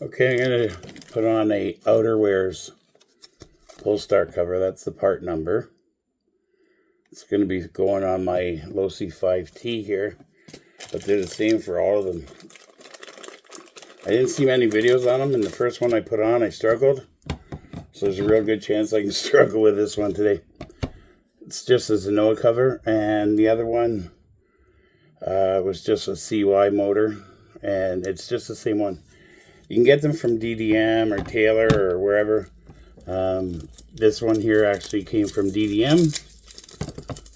Okay, I'm going to put on a OUTERWEARS pull start cover. That's the part number. It's going to be going on my losi5t here, but they're the same for all of them. I didn't see many videos on them, and the first one I put on, I struggled. So there's a real good chance I can struggle with this one today. It's just a Zenoa cover, and the other one was just a CY motor, and it's just the same one. You can get them from DDM or Taylor or wherever. This one here actually came from DDM.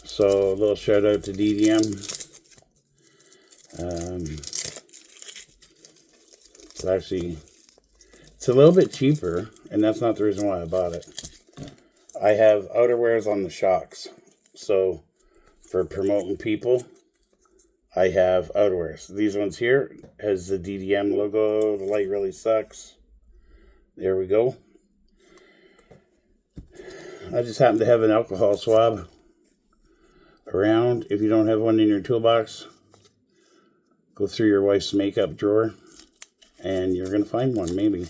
So a little shout out to DDM. It's a little bit cheaper, and that's not the reason why I bought it. I have outerwears on the shocks. So for promoting people, I have outerwears. These ones here has the DDM logo. The light really sucks. There we go. I just happen to have an alcohol swab around. If you don't have one in your toolbox, go through your wife's makeup drawer and you're going to find one, maybe.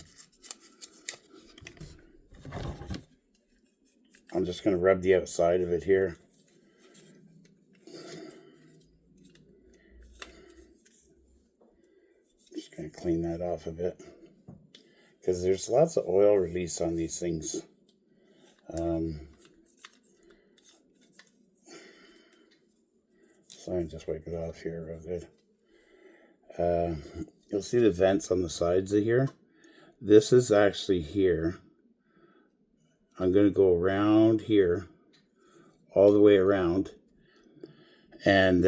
I'm just going to rub the outside of it here. Just going to clean that off a bit, because there's lots of oil release on these things. So I just wipe it off here real good. You'll see the vents on the sides of here. This is actually here. I'm going to go around here, all the way around, and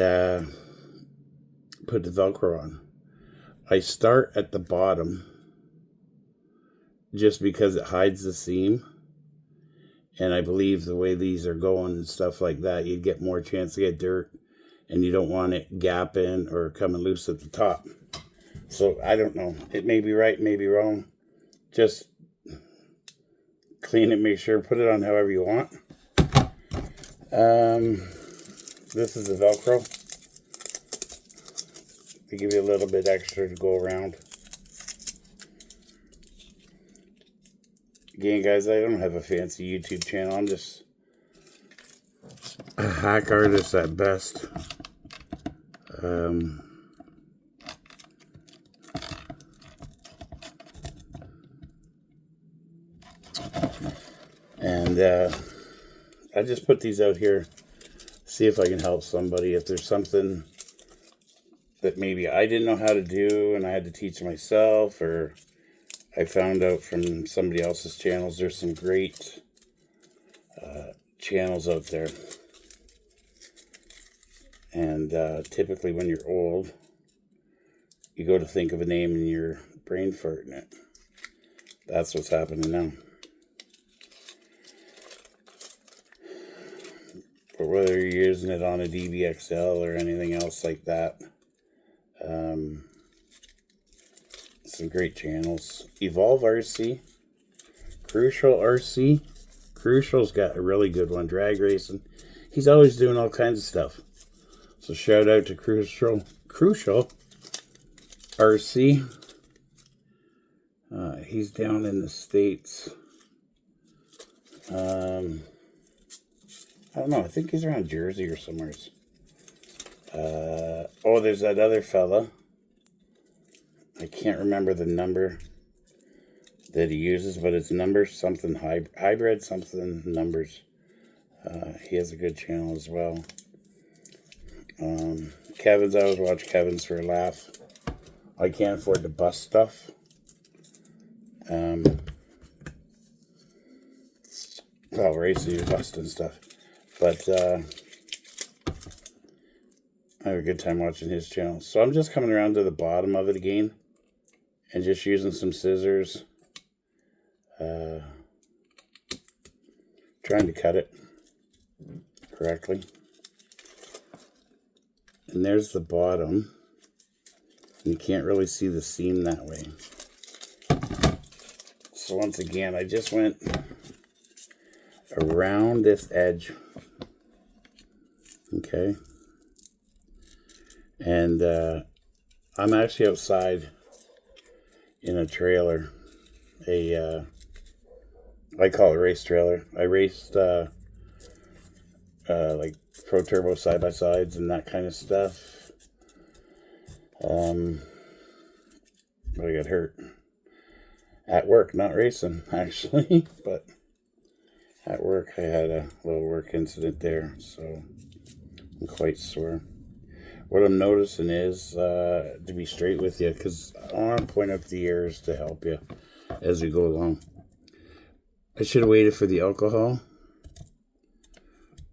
put the Velcro on. I start at the bottom just because it hides the seam. And I believe the way these are going and stuff like that, you'd get more chance to get dirt, and you don't want it gapping or coming loose at the top. So I don't know. It may be right, may be wrong. Just clean it, make sure, put it on however you want. This is the Velcro. To give you a little bit extra to go around. Again, guys, I don't have a fancy YouTube channel. I'm just a hack artist at best. I just put these out here, see if I can help somebody. If there's something that maybe I didn't know how to do and I had to teach myself, or I found out from somebody else's channels. There's some great channels out there. And typically when you're old, you go to think of a name and you're brain farting it. That's what's happening now. But whether you're using it on a DBXL or anything else like that, some great channels. Evolve RC, Crucial RC. Crucial's got a really good one. Drag racing. He's always doing all kinds of stuff. So shout out to Crucial RC. He's down in the States. I don't know. I think he's around Jersey or somewhere. Oh, there's that other fella. I can't remember the number that he uses, but it's numbers something hybrid something numbers. He has a good channel as well. Kevin's, I always watch Kevin's for a laugh. I can't afford to bust stuff. Well, racing is busting stuff. But I have a good time watching his channel. So I'm just coming around to the bottom of it again and just using some scissors. Trying to cut it correctly. And there's the bottom. You can't really see the seam that way. So once again, I just went around this edge. Okay. And I'm actually outside in a trailer. I call it a race trailer. I raced like Pro Turbo side-by-sides and that kind of stuff. But I got hurt at work, not racing actually, but at work I had a little work incident there, so I'm quite sore. What I'm noticing is, to be straight with you, because I want to point out the errors to help you as we go along. I should have waited for the alcohol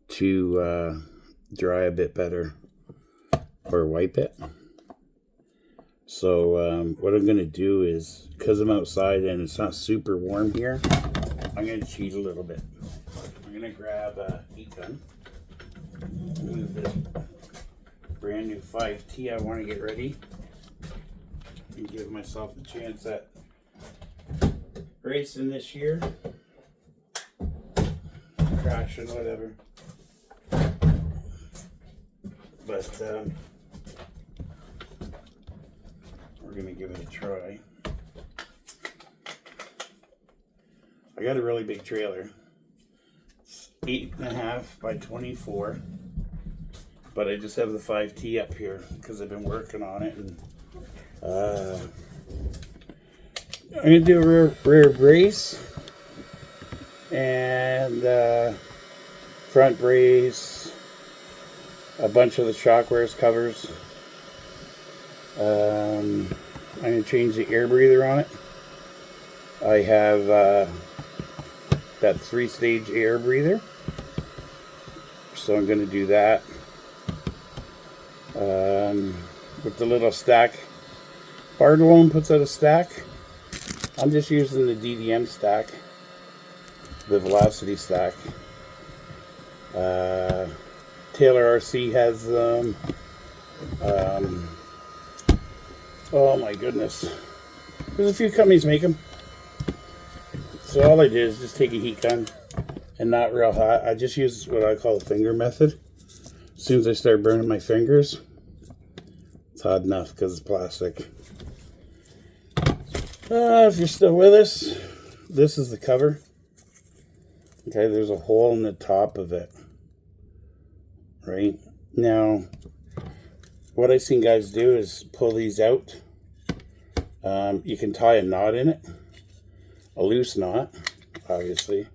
to dry a bit better, or wipe it. So what I'm going to do is, because I'm outside and it's not super warm here, I'm going to cheat a little bit. I'm going to grab a heat gun. Move this brand new 5T. I want to get ready and give myself a chance at racing this year. Crashing, whatever. But we're going to give it a try. I got a really big trailer. It's 8.5 by 24. But I just have the 5T up here because I've been working on it. And I'm going to do a rear brace and front brace, a bunch of the OUTERWEARS covers. I'm going to change the air breather on it. I have that 3-stage air breather, so I'm going to do that with the little stack. Bartolome puts out a stack. I'm just using the DDM stack, the velocity stack. Taylor RC has them. Oh my goodness, there's a few companies make them. So all I did is just take a heat gun, and not real hot. I just use what I call the finger method. As soon as I start burning my fingers, it's hot enough because it's plastic. If you're still with us, this is the cover. Okay, there's a hole in the top of it. Right? Now, what I've seen guys do is pull these out. You can tie a knot in it. A loose knot, obviously.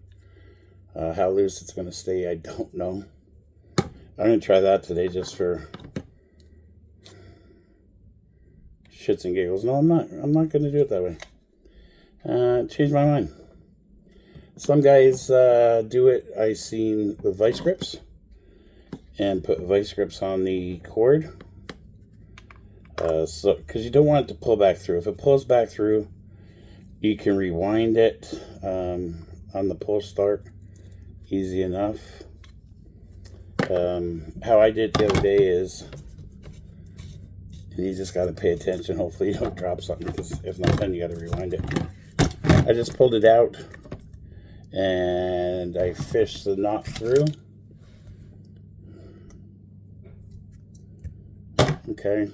How loose it's going to stay, I don't know. I'm going to try that today just for shits and giggles. No, I'm not going to do it that way. Change my mind. Some guys do it, I've seen with vice grips, and put vice grips on the cord. So, because you don't want it to pull back through. If it pulls back through, you can rewind it on the pull start easy enough. How I did the other day is, and you just got to pay attention. Hopefully you don't drop something, because if not, then you got to rewind it. I just pulled it out and I fished the knot through. Okay,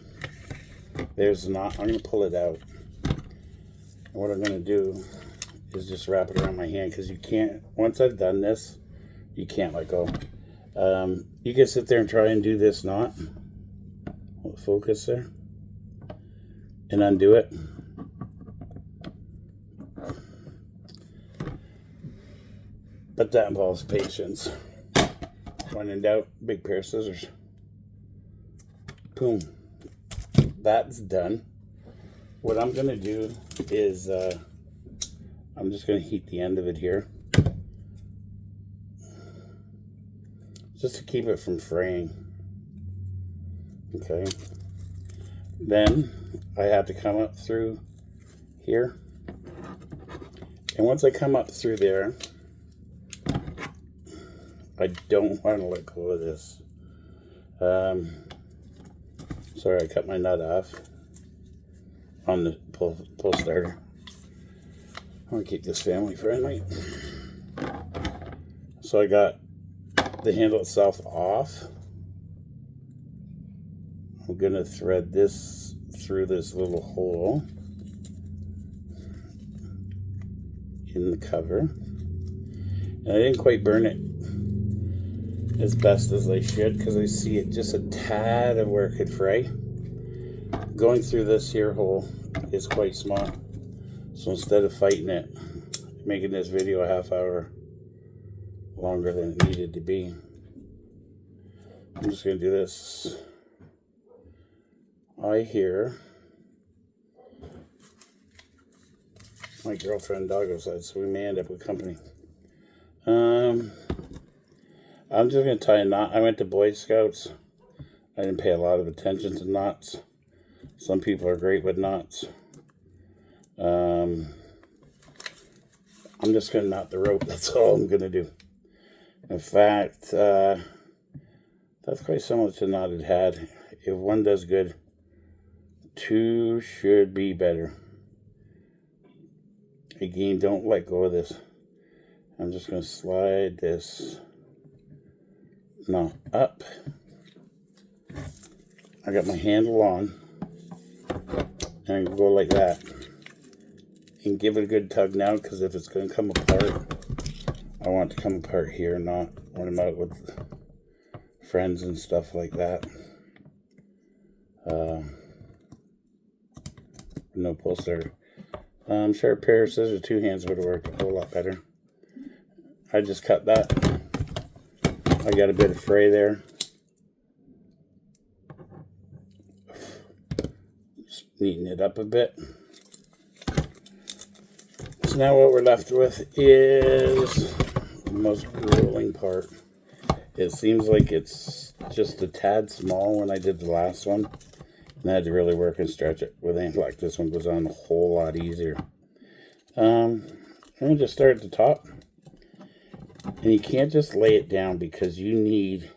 there's the knot. I'm going to pull it out. And what I'm going to do is just wrap it around my hand, because you can't, once I've done this, you can't let go. You can sit there and try and do this knot. Focus there. And undo it. But that involves patience. When in doubt, big pair of scissors. Boom. That's done. What I'm going to do is, I'm just going to heat the end of it here, just to keep it from fraying. Okay. Then I have to come up through here. And once I come up through there, I don't want to let go of this. Sorry, I cut my nut off on the pull starter. I want to keep this family friendly. So I got the handle itself off. I'm going to thread this through this little hole. in the cover. And I didn't quite burn it as best as I should because I see it just a tad of where it could fray. Going through this here hole is quite small. So instead of fighting it, making this video a half hour longer than it needed to be, I'm just going to do this. I hear my girlfriend and dog outside, so we may end up with company. I'm just going to tie a knot. I went to Boy Scouts. I didn't pay a lot of attention to knots. Some people are great with knots. I'm just going to knot the rope. That's all I'm going to do. In fact, that's quite similar to the knot it had. If one does good, two should be better. Again, don't let go of this. I'm just going to slide this knot up. I got my handle on. And go like that. And give it a good tug now, because if it's going to come apart, I want it to come apart here, not when I'm out with friends and stuff like that. No pull starter. I'm sure a pair of scissors, two hands would have worked a whole lot better. I just cut that. I got a bit of fray there. Just neaten it up a bit. So now what we're left with is the most grueling part. It seems like it's just a tad small when I did the last one. And I had to really work and stretch it. With ink like this one goes on a whole lot easier. I'm going to just start at the top. And you can't just lay it down because you need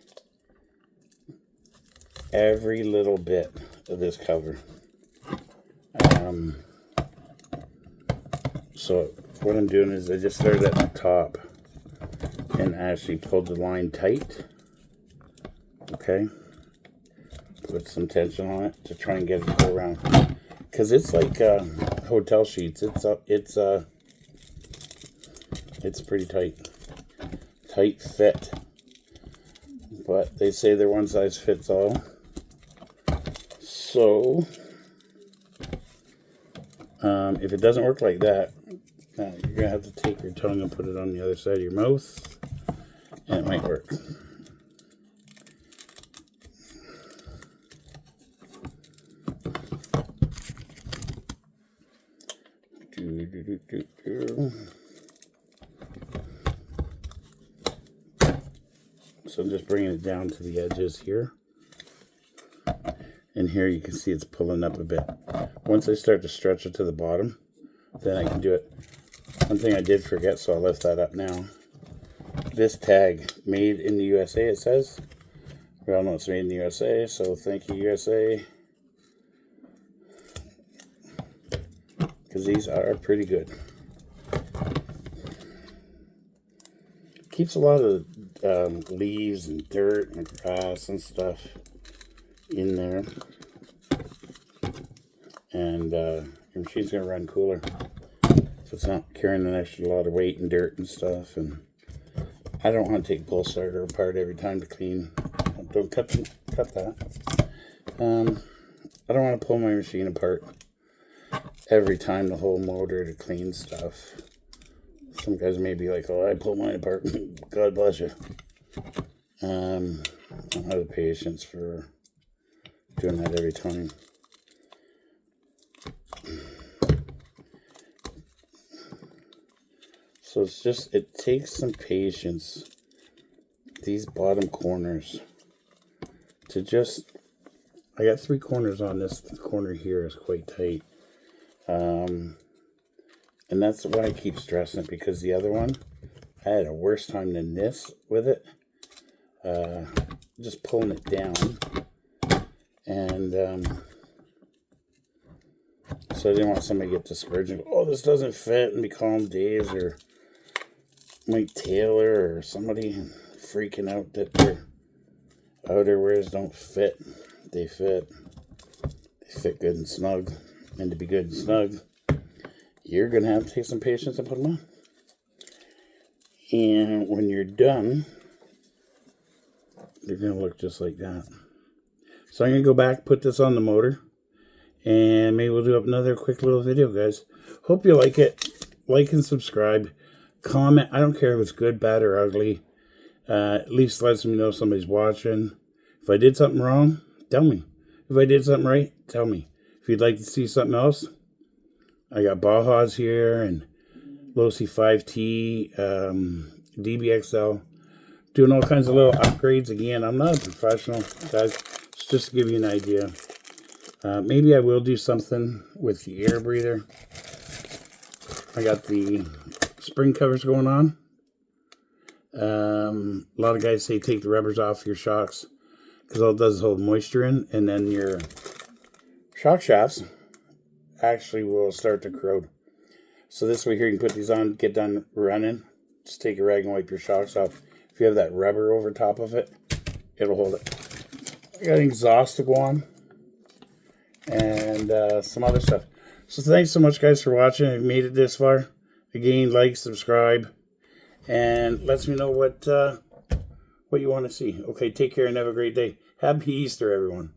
every little bit of this cover. So what I'm doing is I just started at the top and actually pulled the line tight. Okay. Put some tension on it to try and get it to go around. Because it's like hotel sheets. It's pretty tight. Tight fit. But they say they're one size fits all. So if it doesn't work like that, you're going to have to take your tongue and put it on the other side of your mouth, and it might work. So I'm just bringing it down to the edges here. And here you can see it's pulling up a bit. Once I start to stretch it to the bottom, then I can do it. One thing I did forget, so I'll lift that up now. This tag, made in the USA, it says. We all know it's made in the USA, so thank you, USA. Because these are pretty good. Keeps a lot of leaves and dirt and grass and stuff in there. And your machine's going to run cooler. So it's not carrying an extra lot of weight and dirt and stuff. And I don't want to take pull starter apart every time to clean. Don't cut that. I don't want to pull my machine apart every time the whole motor to clean stuff. Some guys may be like, oh, I pull mine apart. God bless you. I don't have the patience for doing that every time. So it's just, it takes some patience, these bottom corners, to just, I got 3 corners on this. The corner here is quite tight. And that's why I keep stressing it, because the other one, I had a worse time than this with it. Just pulling it down. And so I didn't want somebody to get discouraged and go, oh, this doesn't fit, and be calling Dave's or Mike Taylor or somebody freaking out that their outerwears don't fit. They fit. They fit good and snug. And to be good and snug, you're going to have to take some patience and put them on. And when you're done, they're going to look just like that. So I'm going to go back, put this on the motor, and maybe we'll do up another quick little video, guys. Hope you like it. Like and subscribe. Comment. I don't care if it's good, bad, or ugly. At least lets me know somebody's watching. If I did something wrong, tell me. If I did something right, tell me. If you'd like to see something else, I got Bajas here and losi5t, DBXL. Doing all kinds of little upgrades. Again, I'm not a professional, guys. It's just to give you an idea. Maybe I will do something with the air breather. I got the spring covers going on. A lot of guys say take the rubbers off your shocks because all it does is hold moisture in, and then your shock shafts actually will start to corrode. So this way here, you can put these on, get done running. Just take a rag and wipe your shocks off. If you have that rubber over top of it, it'll hold it. I got an exhaust to go on and some other stuff. So thanks so much, guys, for watching. If you made it this far, again, like, subscribe, and lets me know what you want to see. Okay, take care and have a great day. Happy Easter, everyone.